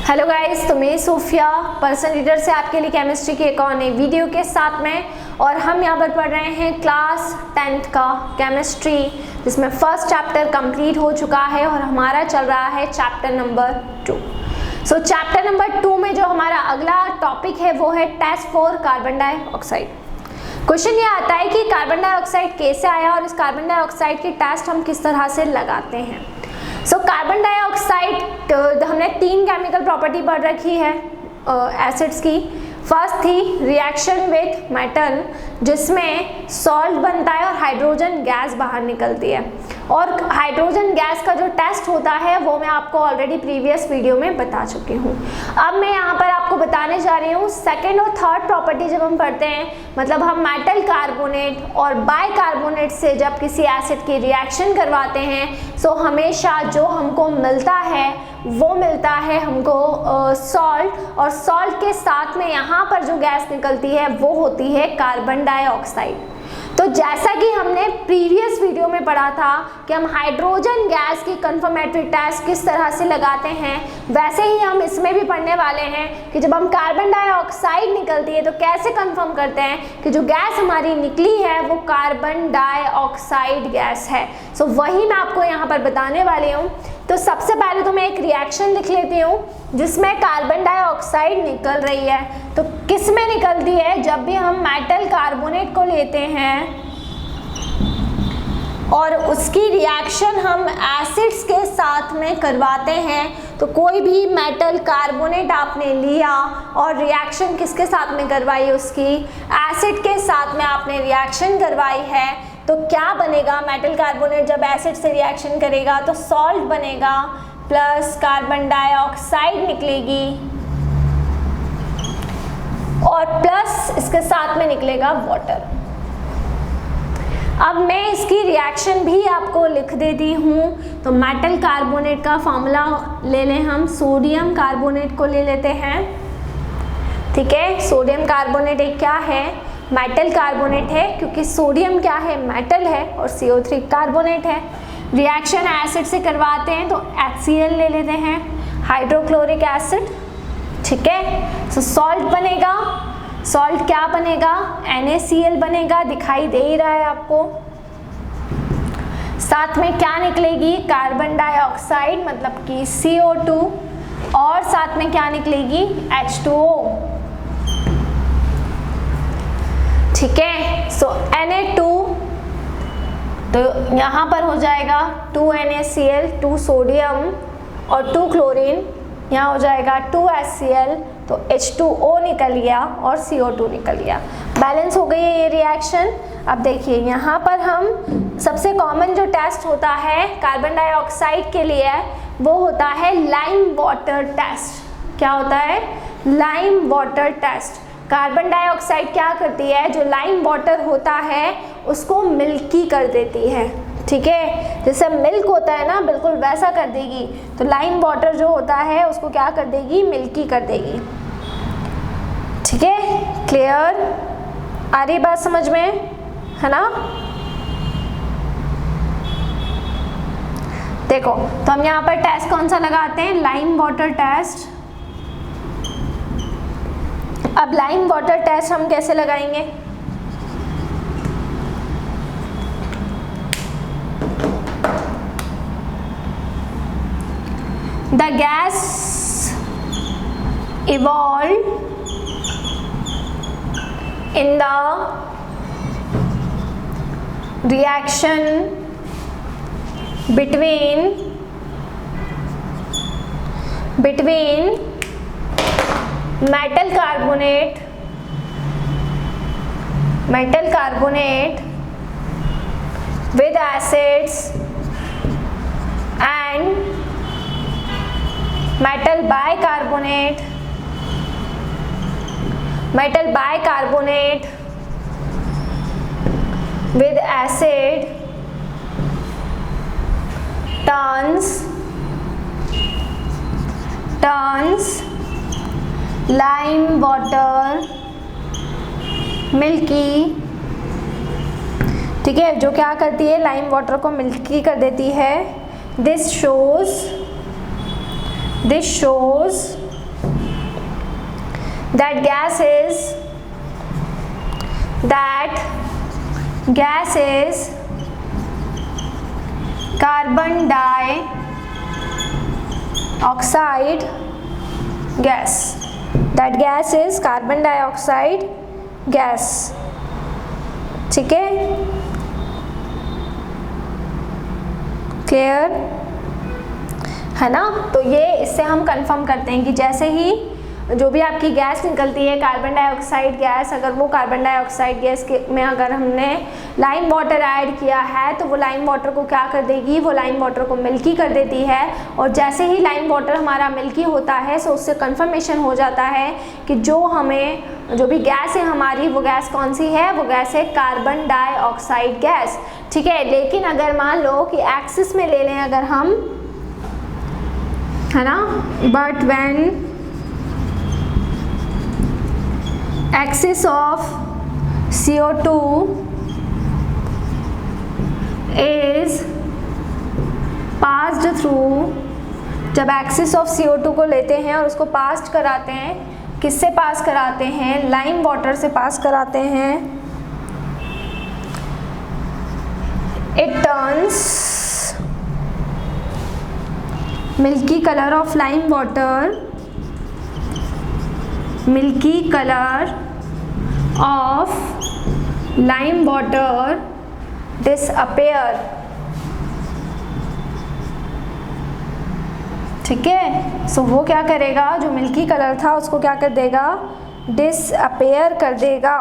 Hello guys, तो मैं Sophia person reader से आपके लिए केमिस्ट्री की एक और नई वीडियो के साथ में, और हम यहाँ पर पढ़ रहे हैं क्लास 10th का केमिस्ट्री, जिसमें फर्स्ट चैप्टर कंप्लीट हो चुका है और हमारा चल रहा है chapter number 2। So chapter number 2 में जो हमारा अगला टॉपिक है वो है test for carbon dioxide. Question ये आता है कि कार्बन डाइऑक्साइड कैसे आया और इस कार्बन डाइऑक्साइड की टेस्ट हम किस तरह से लगाते हैं। सो कार्बन डाइऑक्साइड हमने 3 केमिकल प्रॉपर्टी पढ़ रखी है एसिड्स की। फर्स्ट थी रिएक्शन विथ मेटल, जिसमें सॉल्ट बनता है और हाइड्रोजन गैस बाहर निकलती है, और हाइड्रोजन गैस का जो टेस्ट होता है वो मैं आपको ऑलरेडी प्रीवियस वीडियो में बता चुकी हूँ। अब मैं यहाँ पर आपको बताने जा रही हूँ सेकेंड और थर्ड प्रॉपर्टी। जब हम पढ़ते हैं, मतलब हम मेटल कार्बोनेट और बाइकार्बोनेट से जब किसी एसिड की रिएक्शन करवाते हैं, सो हमेशा जो हमको मिलता है वो मिलता है हमको सॉल्ट, और सॉल्ट के साथ में यहाँ पर जो गैस निकलती है वो होती है कार्बन डाइऑक्साइड। तो जैसा कि हमने प्रीवियस वीडियो में पढ़ा था कि हम हाइड्रोजन गैस की कंफर्मेटरी टेस्ट किस तरह से लगाते हैं, वैसे ही हम इसमें भी पढ़ने वाले हैं कि जब हम कार्बन डाइऑक्साइड निकलती है तो कैसे कंफर्म करते हैं कि जो गैस हमारी निकली है वो कार्बन डाइऑक्साइड गैस है। सो वही मैं आपको यहाँ पर बताने वाली हूँ। तो सबसे पहले तो मैं एक रिएक्शन लिख लेती हूँ जिसमें कार्बन डाइऑक्साइड निकल रही है। तो किस में निकलती है? जब भी हम मेटल कार्बोनेट को लेते हैं और उसकी रिएक्शन हम एसिड्स के साथ में करवाते हैं, तो कोई भी मेटल कार्बोनेट आपने लिया और रिएक्शन किसके साथ में करवाई, उसकी एसिड के साथ में आपने रिएक्शन करवाई है, तो क्या बनेगा? मेटल कार्बोनेट जब एसिड से रिएक्शन करेगा तो सॉल्ट बनेगा प्लस कार्बन डाइऑक्साइड निकलेगी, और प्लस इसके साथ में निकलेगा वाटर। अब मैं इसकी रिएक्शन भी आपको लिख देती हूँ। तो मेटल कार्बोनेट का फॉर्मूला ले लें, हम सोडियम कार्बोनेट को ले लेते हैं। ठीक है, सोडियम कार्बोनेट एक क्या है? मेटल कार्बोनेट है, क्योंकि सोडियम क्या है? मेटल है, और CO3 कार्बोनेट है। रिएक्शन एसिड से करवाते हैं तो HCl ले लेते हैं, हाइड्रोक्लोरिक एसिड। ठीक है, तो सॉल्ट बनेगा। सॉल्ट क्या बनेगा? NaCl बनेगा, दिखाई दे ही रहा है आपको। साथ में क्या निकलेगी? कार्बन डाइऑक्साइड, मतलब कि CO2, और साथ में क्या निकलेगी? H2O। ठीक है, सो Na2, तो यहाँ पर हो जाएगा 2 NaCl, 2 सोडियम और 2 क्लोरीन, यहाँ हो जाएगा 2 HCl, तो H2O निकल गया और CO2 निकल गया। बैलेंस हो गई है ये रिएक्शन। अब देखिए यहाँ पर हम सबसे कॉमन जो टेस्ट होता है कार्बन डाइऑक्साइड के लिए वो होता है लाइम वाटर टेस्ट। क्या होता है? Lime water test. Carbon dioxide क्या करती है? जो लाइम वाटर होता है उसको मिल्की कर देती है। ठीक है, जैसे मिल्क होता है ना, बिल्कुल वैसा कर देगी। तो लाइम वाटर जो होता है उसको क्या कर देगी? मिल्की कर देगी। ठीक है, क्लियर? आ रही बात समझ में, है ना? देखो, तो हम यहाँ पर टेस्ट कौन सा लगाते हैं? Lime water test. अब लाइम वाटर टेस्ट हम कैसे लगाएंगे? The gas evolved in the reaction between metal carbonate with acids and metal bicarbonate with acid turns lime water milky. ठीक है, जो क्या करती है? लाइम वाटर को मिल्की कर देती है। This shows that gas is carbon dioxide gas. That gas is carbon dioxide gas. ठीक है, क्लियर है ना। तो ये इससे हम कंफर्म करते हैं कि जैसे ही जो भी आपकी गैस निकलती है कार्बन डाइऑक्साइड गैस, अगर वो कार्बन डाइऑक्साइड गैस में अगर हमने लाइम वाटर ऐड किया है तो वो लाइम वाटर को क्या कर देगी, वो लाइम वाटर को मिल्की कर देती है। और जैसे ही लाइम वाटर हमारा मिल्की होता है तो उससे कंफर्मेशन हो जाता है कि जो भी गैस है हमारी, वो गैस कौन सी है, वो गैस है कार्बन डाइऑक्साइड गैस। ठीक है, लेकिन अगर मान लो कि एक्सिस में ले लें अगर हम, है ना, but when axis of CO2 is passed through, जब एक्सिस ऑफ CO2 को लेते हैं और उसको पास कराते हैं, किससे पास कराते हैं, लाइम वाटर से पास कराते हैं, it turns milky color of lime water, milky color of lime water disappear। ठीक है, सो वो क्या करेगा, जो मिल्की कलर था उसको क्या कर देगा, डिसअपेयर कर देगा।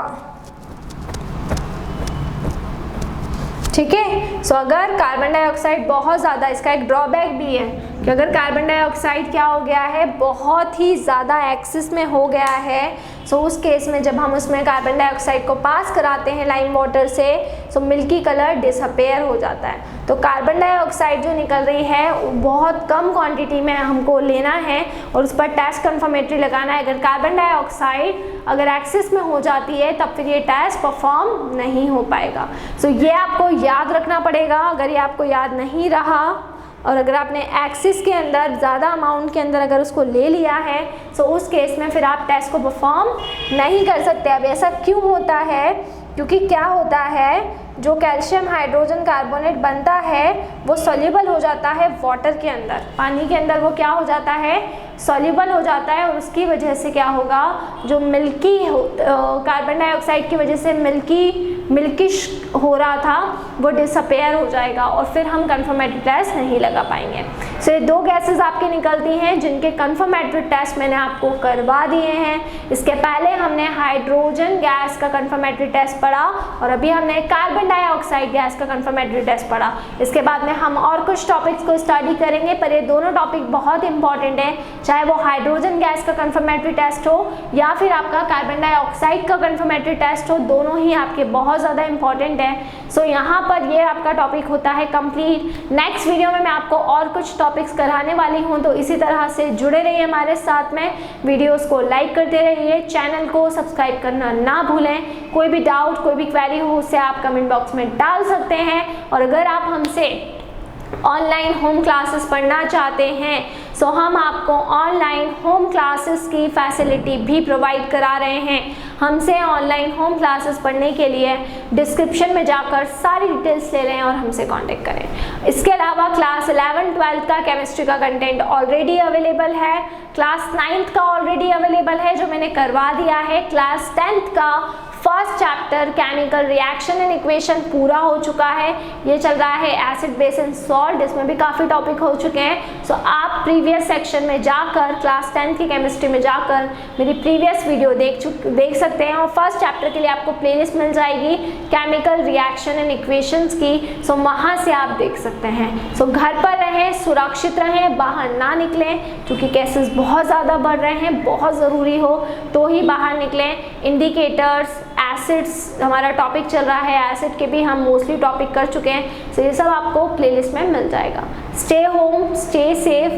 ठीक है, सो अगर कार्बन डाइऑक्साइड बहुत ज़्यादा, इसका एक ड्रॉबैक भी है कि अगर कार्बन डाइऑक्साइड क्या हो गया है, बहुत ही ज़्यादा एक्सिस में हो गया है, सो उस केस में जब हम उसमें कार्बन डाइऑक्साइड को पास कराते हैं लाइम वाटर से, सो मिल्की कलर डिसअपेयर हो जाता है। तो कार्बन डाइऑक्साइड जो निकल रही है बहुत कम क्वांटिटी में हमको लेना है और उस पर टेस्ट कन्फर्मेटरी लगाना है। अगर कार्बन डाइऑक्साइड अगर एक्सिस में हो जाती है तब फिर ये टेस्ट परफॉर्म नहीं हो पाएगा। सो ये आपको याद रखना पड़ेगा। अगर ये आपको याद नहीं रहा और अगर आपने एक्सिस के अंदर ज़्यादा अमाउंट के अंदर अगर उसको ले लिया है, तो उस केस में फिर आप टेस्ट को परफॉर्म नहीं कर सकते। अब ऐसा क्यों होता है, क्योंकि क्या होता है, जो कैल्शियम हाइड्रोजन कार्बोनेट बनता है वो सॉल्युबल हो जाता है वाटर के अंदर, पानी के अंदर वो क्या हो जाता है, सॉल्युबल हो जाता है। और उसकी वजह से क्या होगा, जो मिल्की कार्बन डाइऑक्साइड की वजह से मिल्किश हो रहा था वो डिसअपेयर हो जाएगा और फिर हम कंफर्मेटरी टेस्ट नहीं लगा पाएंगे। सो ये दो गैसेस आपकी निकलती हैं जिनके कंफर्मेटरी टेस्ट मैंने आपको करवा दिए हैं। इसके पहले हमने हाइड्रोजन गैस का कंफर्मेटरी टेस्ट पढ़ा और अभी हमने कार्बन डाइऑक्साइड गैस का कंफर्मेटरी टेस्ट पढ़ा। इसके बाद में हम और कुछ टॉपिक्स को स्टडी करेंगे, पर ये दोनों टॉपिक बहुत इंपॉर्टेंट है, चाहे वो हाइड्रोजन गैस का कंफर्मेटरी टेस्ट हो या फिर आपका कार्बन डाइऑक्साइड का कंफर्मेटरी टेस्ट हो, दोनों ही आपके बहुत ज़्यादा इंपॉर्टेंट है। सो यहाँ पर ये आपका टॉपिक होता है कंप्लीट। नेक्स्ट वीडियो में मैं आपको और कुछ टॉपिक्स कराने वाली हूँ, तो इसी तरह से जुड़े रहिए हमारे साथ में, वीडियोस को लाइक करते रहिए, चैनल को सब्सक्राइब करना ना भूलें। कोई भी डाउट, कोई भी क्वेरी हो उसे आप कमेंट बॉक्स में डाल सकते हैं। और अगर आप हमसे ऑनलाइन होम क्लासेस पढ़ना चाहते हैं, सो हम आपको ऑनलाइन होम क्लासेस की फैसिलिटी भी प्रोवाइड करा रहे हैं। हमसे ऑनलाइन होम क्लासेस पढ़ने के लिए डिस्क्रिप्शन में जाकर सारी डिटेल्स ले लें और हमसे कांटेक्ट करें। इसके अलावा क्लास 11-12 का केमिस्ट्री का कंटेंट ऑलरेडी अवेलेबल है, क्लास 9th का ऑलरेडी अवेलेबल है जो मैंने करवा दिया है, क्लास 10th का first chapter chemical reaction and equation पूरा हो चुका है। ये चल रहा है एसिड बेस एंड सॉल्ट, इसमें भी काफ़ी टॉपिक हो चुके हैं। सो आप प्रीवियस सेक्शन में जाकर क्लास 10th की केमिस्ट्री में जाकर मेरी प्रीवियस वीडियो देख सकते हैं और फर्स्ट चैप्टर के लिए आपको प्लेलिस्ट मिल जाएगी केमिकल रिएक्शन एंड इक्वेशंस की। सो वहाँ से आप देख सकते हैं। सो घर पर रहें, सुरक्षित रहें, बाहर ना निकलें क्योंकि केसेस बहुत ज़्यादा बढ़ रहे हैं, बहुत ज़रूरी हो तो ही बाहर निकलें। इंडिकेटर्स, एसिड्स हमारा टॉपिक चल रहा है, एसिड के भी हम मोस्टली टॉपिक कर चुके हैं। सो ये सब आपको प्लेलिस्ट में मिल जाएगा। Stay home, stay safe,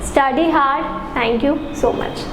study hard. Thank you so much.